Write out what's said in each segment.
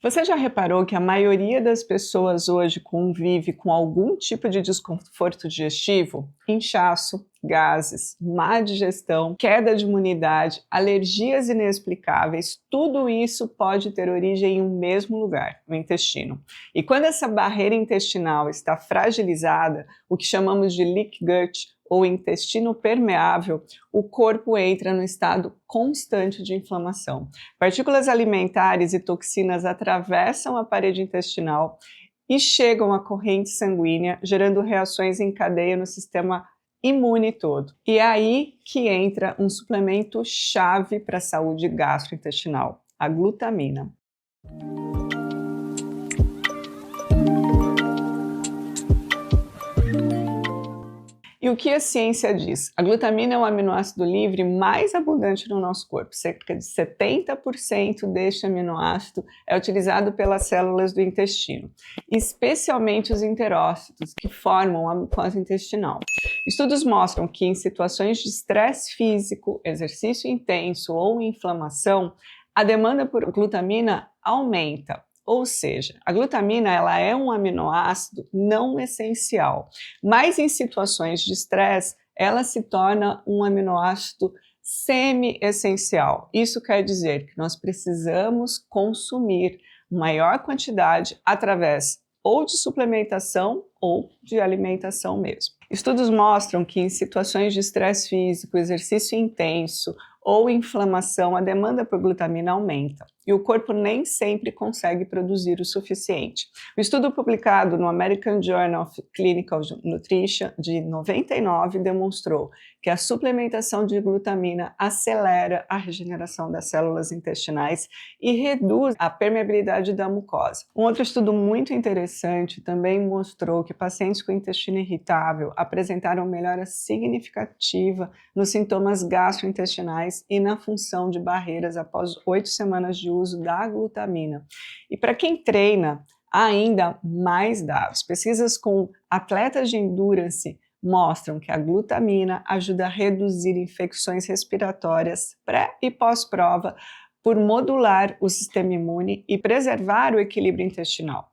Você já reparou que a maioria das pessoas hoje convive com algum tipo de desconforto digestivo? Inchaço, gases, má digestão, queda de imunidade, alergias inexplicáveis, tudo isso pode ter origem em um mesmo lugar, no intestino. E quando essa barreira intestinal está fragilizada, o que chamamos de leak gut, ou intestino permeável, o corpo entra no estado constante de inflamação. Partículas alimentares e toxinas atravessam a parede intestinal e chegam à corrente sanguínea, gerando reações em cadeia no sistema imune todo. E é aí que entra um suplemento chave para a saúde gastrointestinal, a glutamina. E o que a ciência diz? A glutamina é o aminoácido livre mais abundante no nosso corpo. Cerca de 70% deste aminoácido é utilizado pelas células do intestino, especialmente os enterócitos, que formam a mucosa intestinal. Estudos mostram que em situações de estresse físico, exercício intenso ou inflamação, a demanda por glutamina aumenta. Ou seja, a glutamina ela é um aminoácido não essencial, mas em situações de estresse ela se torna um aminoácido semi-essencial. Isso quer dizer que nós precisamos consumir maior quantidade através ou de suplementação ou de alimentação mesmo. Estudos mostram que em situações de estresse físico, exercício intenso ou inflamação, a demanda por glutamina aumenta e o corpo nem sempre consegue produzir o suficiente. O estudo publicado no American Journal of Clinical Nutrition de 99 demonstrou que a suplementação de glutamina acelera a regeneração das células intestinais e reduz a permeabilidade da mucosa. Um outro estudo muito interessante também mostrou que pacientes com intestino irritável apresentaram melhora significativa nos sintomas gastrointestinais e na função de barreiras após 8 semanas de uso da glutamina. E para quem treina, há ainda mais dados. Pesquisas com atletas de endurance mostram que a glutamina ajuda a reduzir infecções respiratórias pré e pós-prova por modular o sistema imune e preservar o equilíbrio intestinal.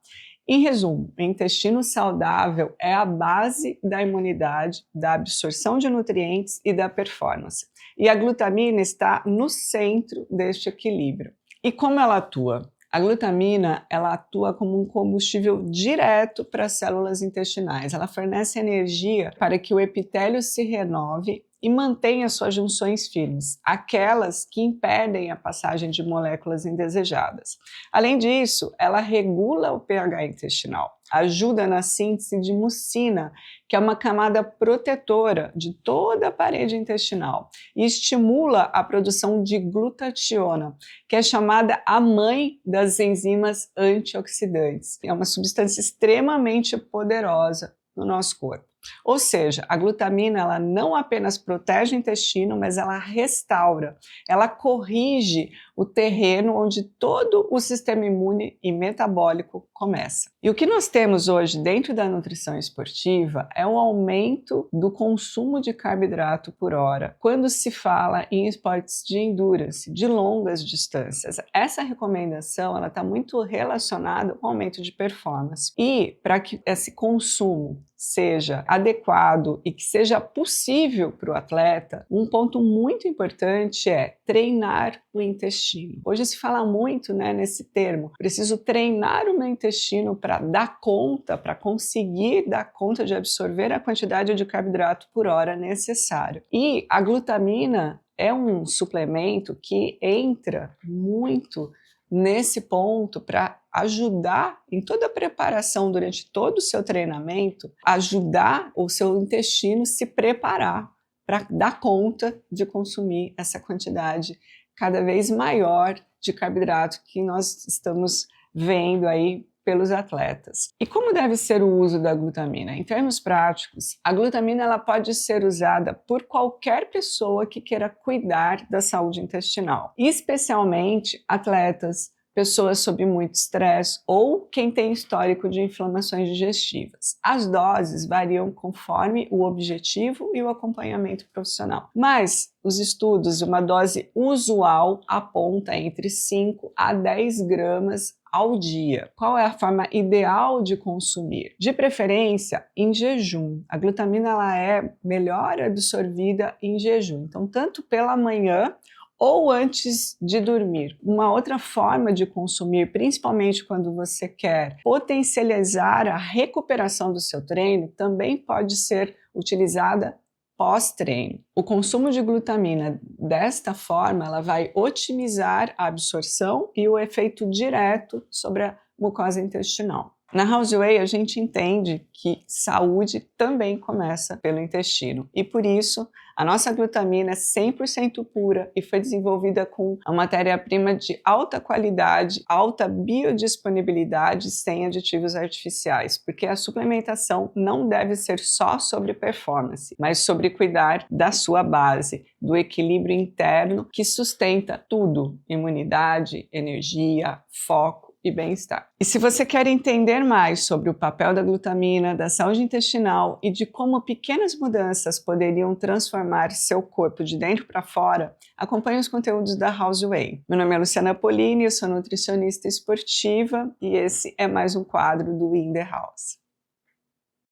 Em resumo, o intestino saudável é a base da imunidade, da absorção de nutrientes e da performance. E a glutamina está no centro deste equilíbrio. E como ela atua? A glutamina ela atua como um combustível direto para as células intestinais. Ela fornece energia para que o epitélio se renove e mantenha suas junções firmes, aquelas que impedem a passagem de moléculas indesejadas. Além disso, ela regula o pH intestinal, ajuda na síntese de mucina, que é uma camada protetora de toda a parede intestinal, e estimula a produção de glutationa, que é chamada a mãe das enzimas antioxidantes. É uma substância extremamente poderosa no nosso corpo. Ou seja, a glutamina ela não apenas protege o intestino, mas ela restaura, ela corrige o terreno onde todo o sistema imune e metabólico começa. E o que nós temos hoje dentro da nutrição esportiva é um aumento do consumo de carboidrato por hora, quando se fala em esportes de endurance, de longas distâncias. Essa recomendação ela está muito relacionada com o aumento de performance. E para que esse consumo seja adequado e que seja possível para o atleta, um ponto muito importante é treinar o intestino. Hoje se fala muito nesse termo, preciso treinar o meu intestino para dar conta, para conseguir dar conta de absorver a quantidade de carboidrato por hora necessário. E a glutamina é um suplemento que entra muito nesse ponto para ajudar em toda a preparação durante todo o seu treinamento, ajudar o seu intestino se preparar para dar conta de consumir essa quantidade cada vez maior de carboidrato que nós estamos vendo aí pelos atletas. E como deve ser o uso da glutamina? Em termos práticos, a glutamina ela pode ser usada por qualquer pessoa que queira cuidar da saúde intestinal, especialmente atletas, pessoas sob muito estresse ou quem tem histórico de inflamações digestivas. As doses variam conforme o objetivo e o acompanhamento profissional. Mas os estudos, uma dose usual aponta entre 5 a 10 gramas ao dia. Qual é a forma ideal de consumir? De preferência, em jejum. A glutamina ela é melhor absorvida em jejum. Então, tanto pela manhã ou antes de dormir. Uma outra forma de consumir, principalmente quando você quer potencializar a recuperação do seu treino, também pode ser utilizada pós-treino. O consumo de glutamina desta forma, ela vai otimizar a absorção e o efeito direto sobre a mucosa intestinal. Na Houseway, a gente entende que saúde também começa pelo intestino e por isso a nossa glutamina é 100% pura e foi desenvolvida com uma matéria-prima de alta qualidade, alta biodisponibilidade, sem aditivos artificiais, porque a suplementação não deve ser só sobre performance, mas sobre cuidar da sua base, do equilíbrio interno que sustenta tudo: imunidade, energia, foco e bem-estar. E se você quer entender mais sobre o papel da glutamina, da saúde intestinal e de como pequenas mudanças poderiam transformar seu corpo de dentro para fora, acompanhe os conteúdos da Houseway. Meu nome é Luciana Polini, eu sou nutricionista esportiva e esse é mais um quadro do In The House.